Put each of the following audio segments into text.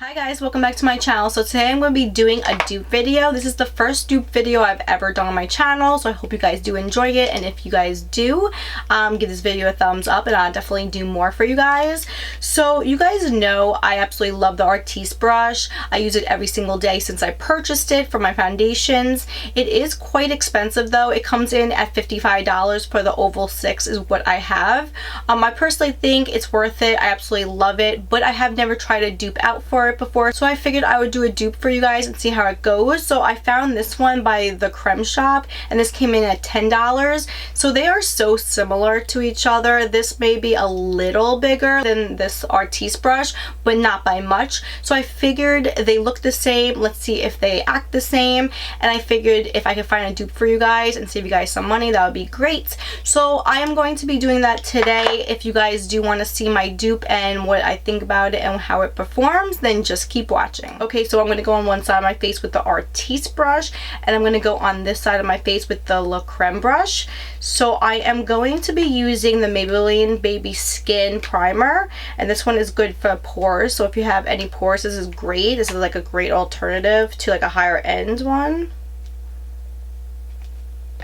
Hi guys, welcome back to my channel. So today I'm going to be doing a dupe video. This is the first dupe video I've ever done on my channel, so I hope you guys do enjoy it. And if you guys do, give this video a thumbs up and I'll definitely do more for you guys. So you guys know I absolutely love the Artis Brush. I use it every single day since I purchased it for my foundations. It is quite expensive though. It comes in at $55 for the oval 6 is what I have. I personally think it's worth it. I absolutely love it, but I have never tried a dupe out for it before, so I figured I would do a dupe for you guys and see how it goes. So I found this one by the Creme Shop and this came in at $10. So they are so similar to each other. This may be a little bigger than this Artis brush, but not by much. So I figured they look the same. Let's see if they act the same. And I figured if I could find a dupe for you guys and save you guys some money, that would be great. So I am going to be doing that today. If you guys do want to see my dupe and what I think about it and how it performs, then just keep watching. Okay, so I'm going to go on one side of my face with the Artis brush and I'm going to go on this side of my face with the Creme brush. So I am going to be using the Maybelline Baby Skin Primer, and this one is good for pores. So if you have any pores, this is great. This is like a great alternative to like a higher end one.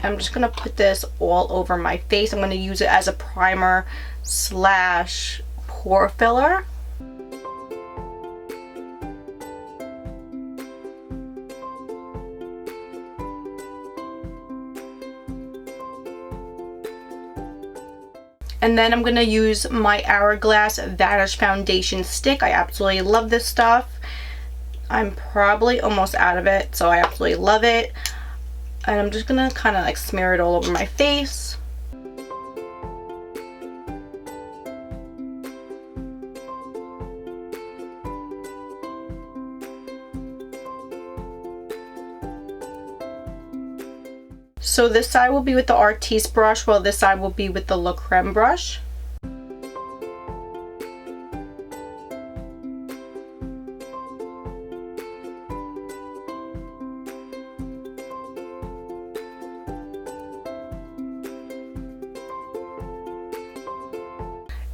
I'm just going to put this all over my face. I'm going to use it as a primer slash pore filler. And then I'm going to use my Hourglass Vanish Foundation Stick. I absolutely love this stuff. I'm probably almost out of it, so I absolutely love it. And I'm just going to kind of like smear it all over my face. So this side will be with the Artis brush, while this side will be with the Creme brush.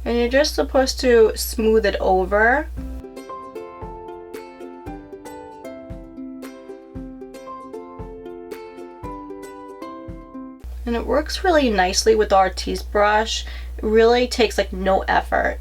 And you're just supposed to smooth it over. And it works really nicely with the Artis brush. It really takes like no effort.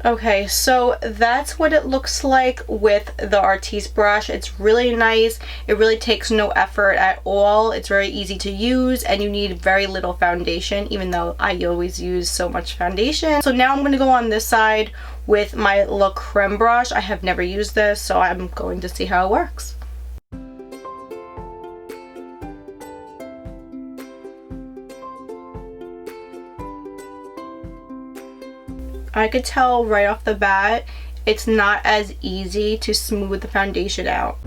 Okay, so that's what it looks like with the Artis brush. It's really nice. It really takes no effort at all. It's very easy to use and you need very little foundation, even though I always use so much foundation. So now I'm going to go on this side with my Creme brush. I have never used this, so I'm going to see how it works. I could tell right off the bat, it's not as easy to smooth the foundation out.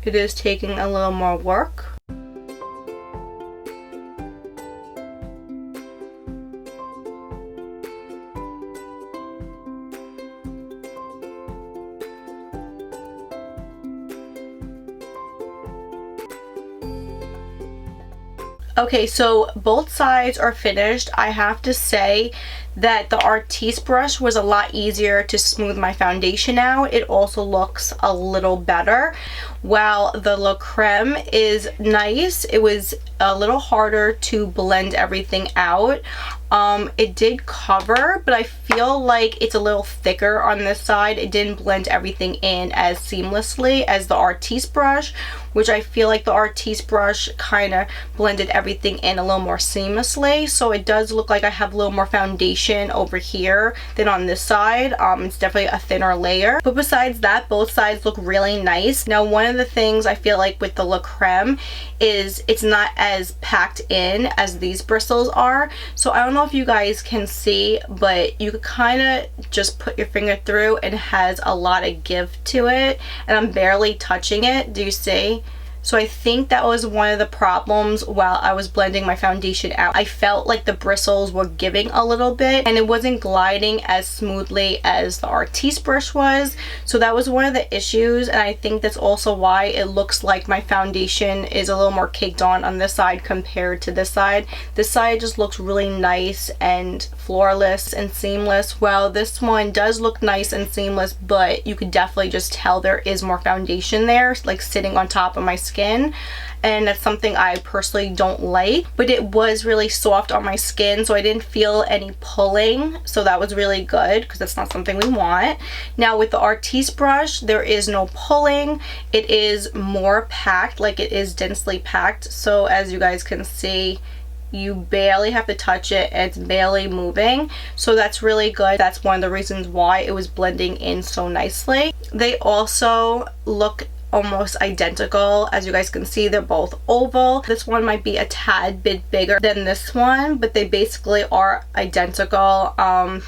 It is taking a little more work. Okay, so both sides are finished. I have to say that the Artis brush was a lot easier to smooth my foundation out. It also looks a little better. While the Creme is nice, it was a little harder to blend everything out. It did cover, but I feel like it's a little thicker on this side. It didn't blend everything in as seamlessly as the Artis brush, which I feel like the Artis brush kind of blended everything in a little more seamlessly. So it does look like I have a little more foundation over here than on this side. It's definitely a thinner layer. But besides that, both sides look really nice. Now, one of the things I feel like with the Creme is it's not as packed in as these bristles are. So I don't know if you guys can see, but you could kind of just put your finger through and it has a lot of give to it, and I'm barely touching it. Do you see? So I think that was one of the problems while I was blending my foundation out. I felt like the bristles were giving a little bit and it wasn't gliding as smoothly as the Artis brush was. So that was one of the issues, and I think that's also why it looks like my foundation is a little more caked on this side compared to this side. This side just looks really nice and flawless and seamless. Well, this one does look nice and seamless, but you could definitely just tell there is more foundation there, like sitting on top of my skin, and that's something I personally don't like. But it was really soft on my skin, so I didn't feel any pulling, so that was really good because that's not something we want. Now with the Artis brush, there is no pulling. It is more packed, like it is densely packed, so as you guys can see, you barely have to touch it and it's barely moving, so that's really good. That's one of the reasons why it was blending in so nicely. They also look almost identical. As you guys can see, they're both oval. This one might be a tad bit bigger than this one, but they basically are identical.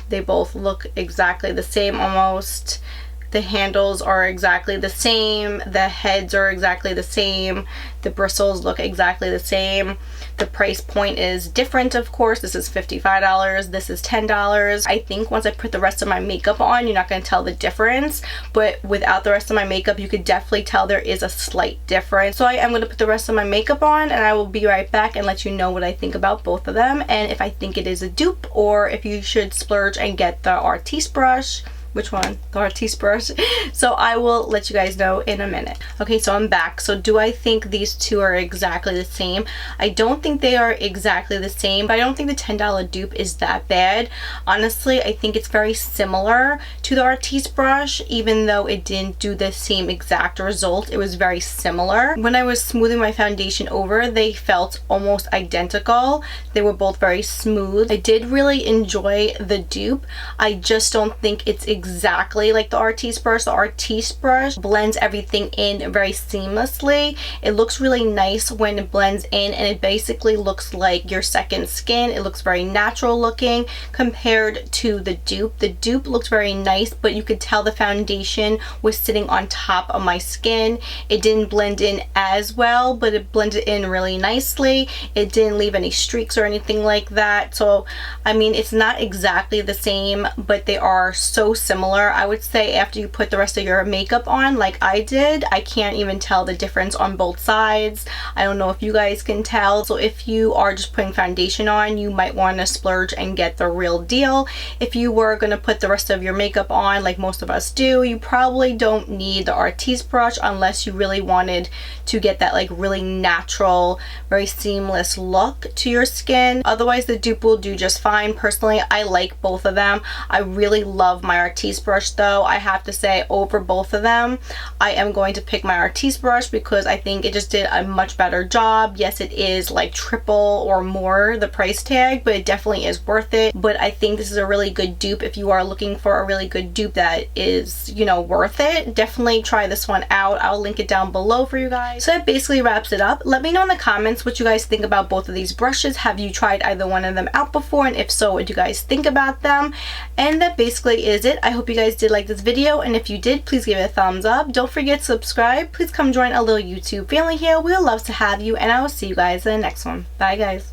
They both look exactly the same almost. The handles are exactly the same, the heads are exactly the same, the bristles look exactly the same. The price point is different, of course. This is $55, this is $10. I think once I put the rest of my makeup on, you're not going to tell the difference, but without the rest of my makeup, you could definitely tell there is a slight difference. So I am going to put the rest of my makeup on, and I will be right back and let you know what I think about both of them, and if I think it is a dupe, or if you should splurge and get the Artis brush. Which one? The Artis brush. So I will let you guys know in a minute. Okay, so I'm back. So do I think these two are exactly the same? I don't think they are exactly the same, but I don't think the $10 dupe is that bad. Honestly, I think it's very similar to the Artis brush, even though it didn't do the same exact result. It was very similar. When I was smoothing my foundation over, they felt almost identical. They were both very smooth. I did really enjoy the dupe. I just don't think it's exactly like the Artis brush. The Artis brush blends everything in very seamlessly. It looks really nice when it blends in, and it basically looks like your second skin. It looks very natural looking compared to the dupe. The dupe looks very nice, but you could tell the foundation was sitting on top of my skin. It didn't blend in as well, but it blended in really nicely. It didn't leave any streaks or anything like that. So I mean, it's not exactly the same, but they are so similar. I would say after you put the rest of your makeup on like I did, I can't even tell the difference on both sides. I don't know if you guys can tell. So if you are just putting foundation on, you might want to splurge and get the real deal. If you were going to put the rest of your makeup on like most of us do, you probably don't need the Artis brush unless you really wanted to get that like really natural, very seamless look to your skin. Otherwise, the dupe will do just fine. Personally, I like both of them. I really love my Artis brush though. I have to say, over both of them, I am going to pick my Artis brush because I think it just did a much better job. Yes, it is like triple or more the price tag, but it definitely is worth it. But I think this is a really good dupe. If you are looking for a really good dupe that is, you know, worth it, definitely try this one out. I'll link it down below for you guys. So that basically wraps it up. Let me know in the comments what you guys think about both of these brushes. Have you tried either one of them out before, and if so, what do you guys think about them? And that basically is it. I hope you guys did like this video, and if you did, please give it a thumbs up. Don't forget to subscribe. Please come join a little YouTube family here. We would love to have you, and I will see you guys in the next one. Bye guys.